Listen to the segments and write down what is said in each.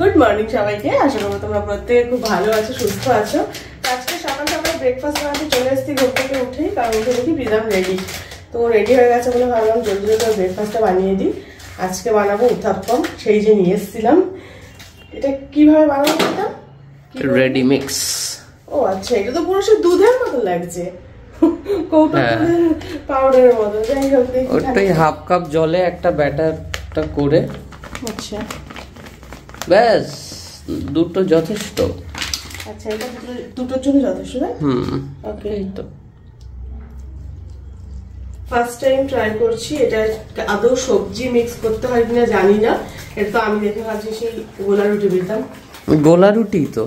Good morning সবাইকে। আশা করবো তোমরা প্রত্যেকে খুব ভালো আছো, সুস্থ আছো। আজকে সকাল সকাল ব্রেকফাস্ট বানাতে চলে এসেছি ঘুম থেকে উঠেই, কারণ উঠে দেখি প্রীতম রেডি। তো রেডি হয়ে গেছে বলে ভাবলাম জলদি জলদি ব্রেকফাস্টটা বানিয়ে দিই। আজকে বানাবো উত্থাপ্পম, সেই যে নিয়ে এসেছিলাম। এটা কিভাবে বানাবো এটা? Ready mix. ও আচ্ছা, এটা তো পুরো দুধের মতো লাগছে, কৌটো পাউডারের মতো। যাই হোক, ওটাই হাফ কাপ জলে একটা ব্যাটারটা করে, আচ্ছা ব্যাস দুটো যথেষ্ট। আচ্ছা, এটা দুটোর জন্য যথেষ্ট না? ওকে। এই তো ফার্স্ট টাইম ট্রাই করছি। এটা আদৌ সবজি মিক্স করতে হয় কিনা জানি না। এটা তো আমি দেখে ভাবছি সেই গোলা রুটি দিতাম। গোলা রুটি তো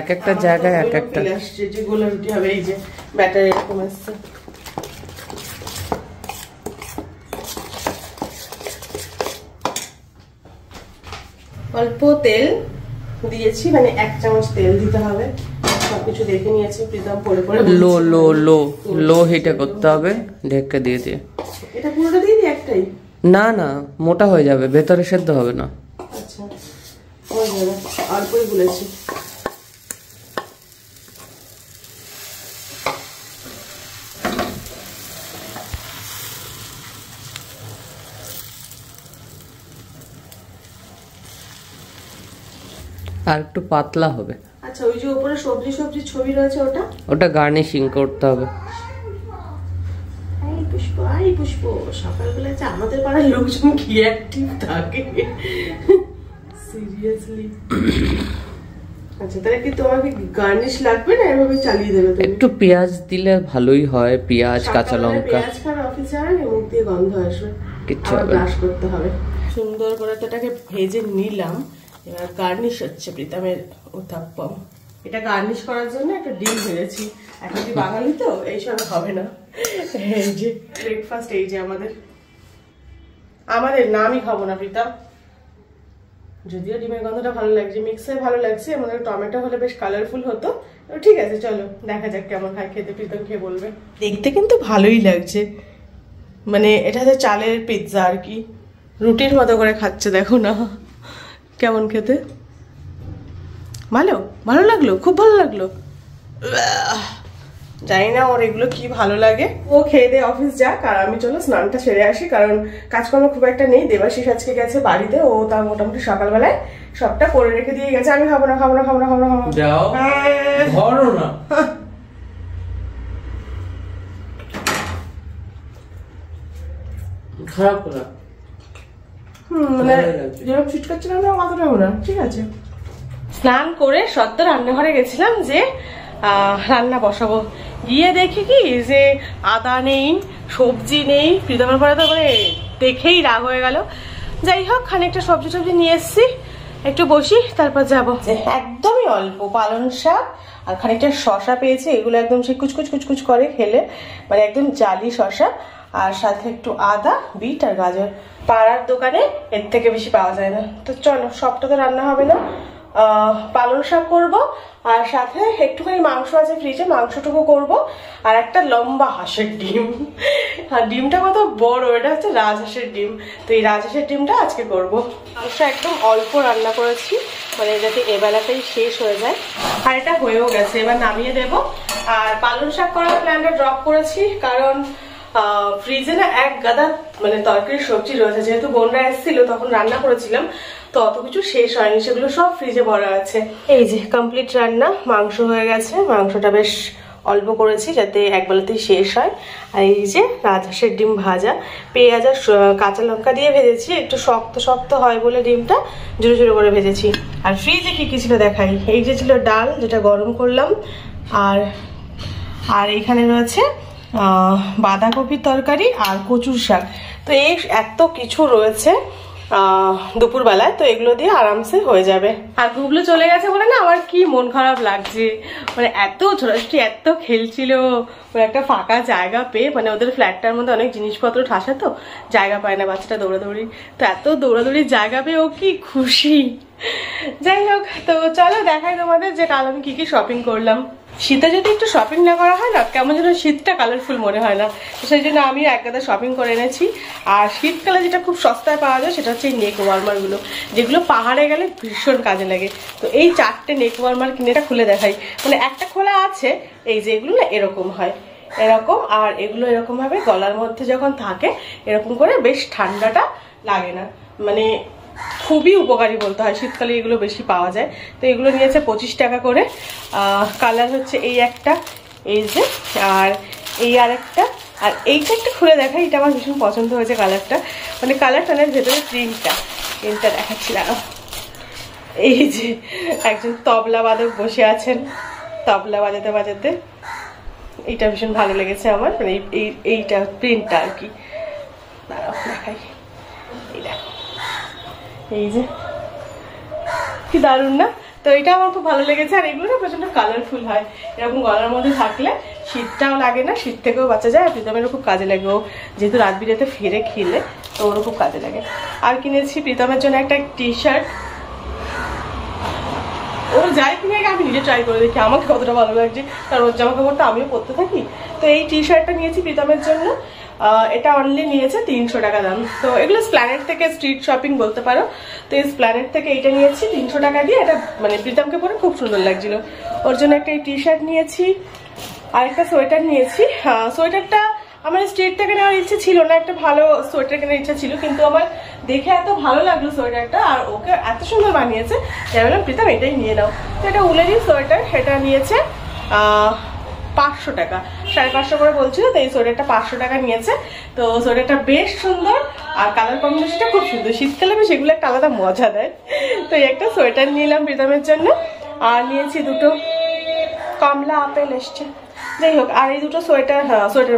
এক একটা জায়গায় এক একটা আসছে যে গোলা রুটি হবে। এই যে ব্যাটার এরকম আসছে। অল্প তেল দিয়েছি, মানে 1 চামচ তেল দিতে হবে। সবকিছু দেখে নিয়েছি, প্রীতম পরে পরে লো লো লো লো হিটে করতে হবে, ঢেকে দিয়ে দিয়ে। এটা পুরোটা দিয়ে দিই একটাই? না না, মোটা হয়ে যাবে, ভেতরে সেদ্ধ হবে না। আচ্ছা, হয়ে যাবে, অল্পই গুলেছি। আর একটু পাতলা হবে। আচ্ছা, ওই যে উপরে সবজি সবজি ছবি রয়েছে ওটা গার্নিশিং করতে হবে। এই পুষ্প সকালবেলা আমাদের পাড়ার লোকজন কি অ্যাক্টিভ থাকে, সিরিয়াসলি। আচ্ছা, তাহলে কি তোমাকে গার্নিশ লাগবে না এভাবে চালিয়ে দেবে? একটু পেঁয়াজ দিলে ভালোই হয়, পেঁয়াজ কাঁচা লঙ্কা। পেঁয়াজ খাওয়ার অফিসে আর মুখ দিয়ে গন্ধ আসবে, কিচ্ছু আবার হবে না। ব্রাশ করতে হবে। সুন্দর করে এটাকে ভেজে নিলাম। এবার গার্নিশ হচ্ছে প্রীতমের উত্থাপ্পম। এটা গার্নিশ করার জন্য একটা ডিম ভেজেছি। এখন কি বাঙালি তো এইসব হবে না। এই যে ব্রেকফাস্ট, এই যে আমাদের না, আমি খাবো না প্রীতম। যদিও ডিমের গন্ধটা ভালো লাগছে, মিক্সে ভালো লাগছে। আমাদের টমেটো হলে বেশ কালারফুল হতো। ঠিক আছে, চলো দেখা যাক কেমন হয় খেতে। প্রীতম খেয়ে বলবে। দেখতে কিন্তু ভালোই লাগছে, মানে এটা হচ্ছে চালের পিৎজা আর কি, রুটির মতো করে খাচ্ছে। দেখো না কেমন খেতে। ভালো লাগলো, খুব ভালো লাগলো। জানি না ওর এগুলো কি ভালো লাগে। ও খেয়ে দিয়ে অফিস যাক, আর আমি চলো স্নানটা সেরে আসি, কারণ কাজকর্ম খুব একটা নেই। দেবাশিস আজকে গেছে বাড়িতে, ও তার মোটামুটি সকালবেলায় সবটা করে রেখে দিয়ে গেছে। আমি খাবো না। যাও, ধরো না। খারাপ করা। মানে যেরকম ছিটকাচ্ছিলাম না, অতটাও না। ঠিক আছে। স্নান করে সদ্য রান্নাঘরে গেছিলাম যে রান্না বসাবো। গিয়ে দেখি কি যে আদা নেই, সবজি নেই। প্রীতমের পরে তো মানে দেখেই রাগ হয়ে গেল। যাই হোক, খানিকটা সবজি নিয়ে এসছি, একটু বসি তারপর যাবো। একদমই অল্প পালং শাক আর খানিকটা শশা পেয়েছি। এগুলো একদম সে কুচকুচ করে খেলে, মানে একদম জালি শশা। আর সাথে একটু আদা, বিট আর গাজর। পাড়ার দোকানে এর থেকে বেশি পাওয়া যায় না। তো চলো, সবটা তো রান্না হবে না। পালং শাক করবো, আর সাথে একটুখানি মাংস আছে ফ্রিজে, মাংসটুকু করবো। আর একটা লম্বা হাঁসের ডিম। আর ডিমটা কত বড়, এটা হচ্ছে রাজহাঁসের ডিম। তো এই রাজহাঁসের ডিমটা আজকে করবো। মাংস একদম অল্প রান্না করেছি, মানে যাতে এবেলাতেই শেষ হয়ে যায়। আর এটা হয়েও গেছে, এবার নামিয়ে দেবো। আর পালং শাক করার প্ল্যানটা ড্রপ করেছি, কারণ ফ্রিজে না এক গাদা মানে তরকারি সবজি রয়েছে। যেহেতু বোনরা এসেছিল তখন রান্না করেছিলাম, তো অত কিছু শেষ হয়নি, সেগুলো সব ফ্রিজে ভরা আছে। এই যে কমপ্লিট রান্না, মাংস হয়ে গেছে। মাংসটা বেশ অল্প করেছি যাতে একবেলাতেই শেষ হয়। আর এই যে রাজহাঁসের ডিম ভাজা, পেঁয়াজ আর কাঁচা লঙ্কা দিয়ে ভেজেছি। একটু শক্ত শক্ত হয় বলে ডিমটা ঝুড়ো করে ভেজেছি। আর ফ্রিজে কি ছিল দেখাই। এই যে ছিল ডাল, যেটা গরম করলাম। আর এইখানে রয়েছে বাঁধাকপির তরকারি আর কচুর শাক। তো এই এত কিছু রয়েছে দুপুরবেলায়, তো এগুলো দিয়ে আরামসে হয়ে যাবে। আর গুগলো চলে গেছে বলে না আমার কি মন খারাপ লাগছে। মানে এত ছোটাছুটি, এত খেলছিল, একটা ফাঁকা জায়গা পেয়ে, মানে ওদের ফ্ল্যাটটার মধ্যে অনেক জিনিসপত্র ঠাসা, তো জায়গা পায় না বাচ্চাটা দৌড়াদৌড়ি। তো এত দৌড়াদৌড়ির জায়গা পেয়ে ও কি খুশি। যাই হোক, তো চলো দেখাই তোমাদের যে কাল আমি কি শপিং করলাম। শীতে যদি একটু শপিং না করা হয় না, কেমন যেন শীতটা কালারফুল মনে হয় না। তো সেই জন্য আমি এক গাদা শপিং করে এনেছি। আর শীতকালে যেটা খুব সস্তায় পাওয়া যায় সেটা হচ্ছে এই নেক ওয়ার্মারগুলো, যেগুলো পাহাড়ে গেলে ভীষণ কাজে লাগে। তো এই 4টে নেক ওয়ার্মার কিনে খুলে দেখাই, মানে একটা খোলা আছে, এই যে এগুলো না এরকম হয় এরকম, আর এগুলো এরকম ভাবে গলার মধ্যে যখন থাকে এরকম করে বেশ ঠান্ডাটা লাগে না, মানে খুবই উপকারী বলতে হয়। শীতকালে এগুলো বেশি পাওয়া যায়। তো এগুলো নিয়েছে 25 টাকা করে। কালার হচ্ছে এই একটা, এই যে, আর এই আর একটা, আর এইটা একটা খুলে দেখাই, এটা আমার ভীষণ পছন্দ হয়েছে কালারটা, মানে কালারটার ভেতরে প্রিন্টটা দেখাচ্ছি না। এই যে একজন তবলা বাদক বসে আছেন, তবলা বাজাতে বাজাতে, এইটা ভীষণ ভালো লেগেছে আমার, মানে এইটা প্রিন্টটা আর কি। দেখাই, এই দেখো, এই যে কি দারুণ না? তো এটা আমার খুব ভালো লেগেছে। আর এগুলো না প্রচন্ড কালারফুল হয়, এরকম গলার মধ্যে থাকলে শীতটাও লাগে না, শীত থেকেও বাঁচা যায়। আর প্রীতমেরও খুব কাজে লাগে, ও যেহেতু রাত বিরেতে ফিরে খেলে, তো ওরও খুব কাজে লাগে। আর কিনেছি প্রীতমের জন্য একটা টি শার্ট, ও যাই কিনে আমি নিজে ট্রাই করে দেখি আমাকে কতটা ভালো লাগছে, কারণ ওর জামা কাপড়টা আমিও পরতে থাকি। তো এই টি শার্টটা নিয়েছি প্রীতমের জন্য, এটা অনলি নিয়েছে 300 টাকা দাম। তো এগুলো স্প্ল্যানেট থেকে স্ট্রিট শপিং বলতে পারো। তো এই স্প্ল্যানেট থেকে এইটা নিয়েছি 300 টাকা দিয়ে। এটা মানে প্রীতমকে পরে খুব সুন্দর লাগছিল, ওর জন্য একটা টি শার্ট নিয়েছি, আর একটা সোয়েটার নিয়েছি। সোয়েটারটা আমার স্ট্রিট থেকে নেওয়ার ইচ্ছে ছিল না, একটা ভালো সোয়েটার কেনার ইচ্ছা ছিল, কিন্তু আমার দেখে এত ভালো লাগলো সোয়েটারটা, আর ওকে এত সুন্দর বানিয়েছে, যাই বললাম প্রীতম এটাই নিয়ে নাও। তো এটা উলেরই সোয়েটার, সেটা নিয়েছে 500 টাকা, 550 করে বলছিল। তো এই সোয়েটারটা 500 টাকা নিয়েছে। তো সোয়েটারটা বেশ সুন্দর, আর কালার কম্বিনেশনটা খুব সুন্দর, শীতকালে বেশ এগুলো একটা আলাদা মজা দেয়। তো এই একটা সোয়েটার নিলাম প্রীতমের জন্য। আর নিয়েছি দুটো কমলা আপেল এসছে, যাই হোক। আর এই দুটো সোয়েটার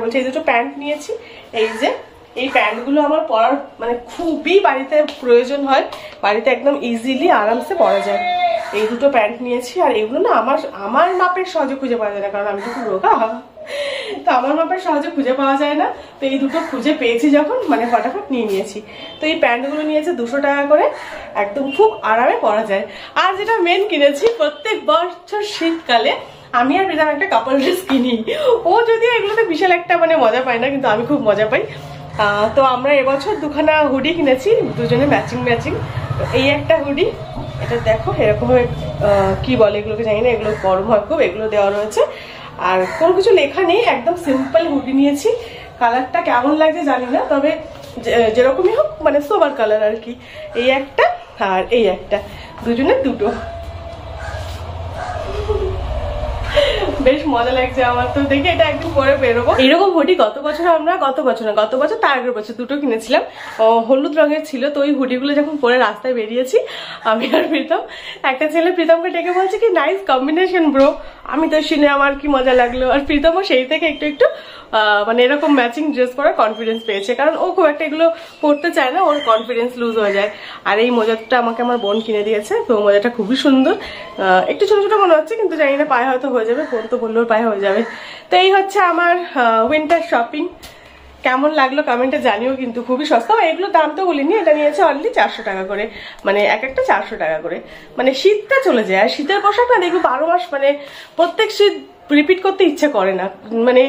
বলছি, এই দুটো প্যান্ট নিয়েছি। এই যে এই প্যান্টগুলো আমার পরার মানে খুবই বাড়িতে প্রয়োজন হয়, বাড়িতে একদম ইজিলি আরামসে পরা যায়। এই দুটো প্যান্ট নিয়েছি। আর এগুলো না আমার মাপের সহজে খুঁজে পাওয়া যায় না, কারণ আমি তো খুব রোগা, তো আমার মাপের সহজে খুঁজে পাওয়া যায় না। তো এই দুটো খুঁজে পেয়েছি যখন, মানে ফটাফট নিয়ে নিয়েছি। তো এই প্যান্টগুলো নিয়েছে 200 টাকা করে, একদম খুব আরামে পরা যায়। আর যেটা মেন কিনেছি, প্রত্যেক বছর শীতকালে আমি আর প্রীতম একটা কাপল ড্রেস কিনি। ও যদিও এগুলোতে বিশাল একটা মানে মজা পায় না, কিন্তু আমি খুব মজা পাই। তো আমরা এবছর 2খানা হুডি কিনেছি, দুজনে ম্যাচিং ম্যাচিং। এই একটা হুডি, এটা দেখো এরকম কি বলে এগুলোকে জানি না, এগুলো গরম হয় খুব, এগুলো দেওয়া রয়েছে। আর কোনো কিছু লেখা নেই, একদম সিম্পল হুডি নিয়েছি। কালারটা কেমন লাগছে জানি না, তবে যেরকমই হোক মানে সোবার কালার আর কি। এই একটা আর এই একটা, দুজনের দুটো, বেশ মজা লাগছে আমার। তো দেখি এটা একদিন পরে বেরোবো। এরকম হুডি গত বছর তার আগের বছর দুটো কিনেছিলাম, হলুদ রঙের ছিল। তো ওই হুডিগুলো যখন পরে রাস্তায় বেরিয়েছি আমি আর প্রীতম, একটা ছেলে প্রীতমকে ডেকে বলছে কি নাইস কম্বিনেশন ব্রো। আমি তো শুনে আমার কি মজা লাগলো। আর প্রীতমও সেই থেকে একটু একটু মানে এরকম ম্যাচিং ড্রেস পরার কনফিডেন্স পেয়েছে, কারণ ও খুব একটা এগুলো পরতে চায় না, ওর কনফিডেন্স লুজ হয়ে যায়। আর এই মোজাটা আমাকে আমার বোন কিনে দিয়েছে। তো মোজাটা খুবই সুন্দর, একটু ছোট ছোট মনে হচ্ছে, কিন্তু জানি না পায়ে হয়তো হয়ে যাবে, বোন তো বললেও পায়ে হয়ে যাবে। তো এই হচ্ছে আমার উইন্টার শপিং। কেমন লাগলো কমেন্টে জানিও, কিন্তু খুবই সস্তা। এগুলো দাম তো বলিনি, এটা নিয়েছে অনলি 400 টাকা করে, মানে এক একটা 400 টাকা করে। মানে শীতটা চলে যায়। আর শীতের পোশাক না দেখবি 12 মাস, মানে প্রত্যেক শীত রিপিট করতে ইচ্ছে করে না, মানে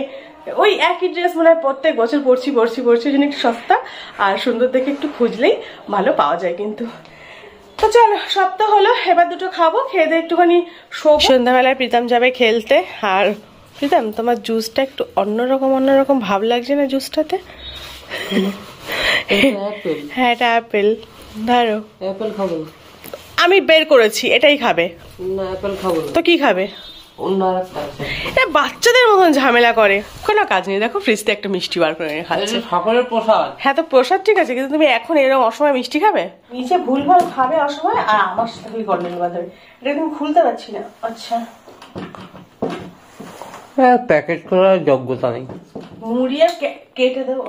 ওই একই ড্রেস মনে হয় প্রত্যেক বছর পরছি। ওই জন্য একটু সস্তা আর সুন্দর দেখে একটু খুঁজলেই ভালো পাওয়া যায় কিন্তু। তো চলো, সপ্তাহ হলো, এবার দুটো খাবো, খেয়ে দিয়ে একটুখানি শোবো। সন্ধ্যাবেলায় প্রীতম যাবে খেলতে। আর প্রীতম, তোমার জুসটা একটু অন্যরকম ভাব লাগছে না জুসটাতে? হ্যাঁ, এটা অ্যাপেল। ধরো, অ্যাপেল খাবো। আমি বের করেছি, এটাই খাবে না? অ্যাপেল খাবো। তো কি খাবে? বাচ্চাদের মতন ঝামেলা করে, কোনো কাজ নেই। দেখো ফ্রিজতে একটা মিষ্টি বার করে খাচ্ছে, সকলের প্রসাদ। হ্যাঁ, তো প্রসাদ ঠিক আছে, কিন্তু তুমি এখন এরকম অসময় মিষ্টি খাবে? নিচে ভুলভাল খাবে অসময়, আর আমার সাথে খালি গন্ডগোল বাঁধাবে। এটা তুমি খুলতে পারছি না। আচ্ছা, প্যাকেট করার যোগ্যতা নেই, মুড়িয়ে কেটে দেবো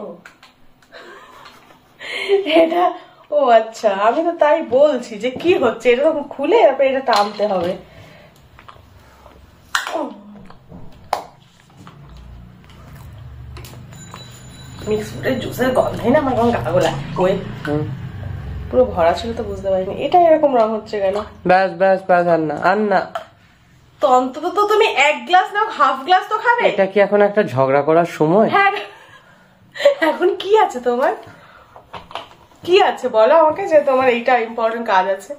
এটা। ও আচ্ছা, আমি তো তাই বলছি যে কি হচ্ছে, এটা তো খুলে তারপরে এটা টানতে হবে। মিক্স ফ্রুটের জুসের গন্ধই না আমার কেমন গা গোলা। ওই পুরো ভরা ছিল তো বুঝতে পারিনি। এটা এরকম রং হচ্ছে কেন? ব্যাস আর না। তো অন্তত তো তুমি 1 গ্লাস নাও, হাফ গ্লাস তো খাবে। এটা কি এখন একটা ঝগড়া করার সময়? হ্যাঁ, এখন কি আছে তোমার, কি আছে বলো আমাকে, যে তোমার এইটা ইম্পর্টেন্ট কাজ আছে।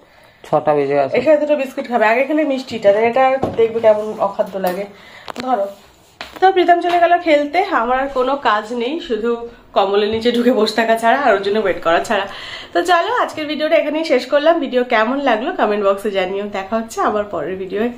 6টা বেজে গেছে। এখানে 2টো বিস্কুট খাবে, আগে খেলে মিষ্টিটা, এটা দেখবে কেমন অখাদ্য লাগে। ধরো। তো প্রীতম চলে গেল খেলতে, আমার আর কোনো কাজ নেই, শুধু কম্বলের নিচে ঢুকে বসে থাকা ছাড়া, আর ওর জন্য ওয়েট করা ছাড়া। তো চলো আজকের ভিডিওটা এখানেই শেষ করলাম। ভিডিও কেমন লাগলো কমেন্ট বক্সে জানিও। দেখা হচ্ছে আবার পরের ভিডিওয়।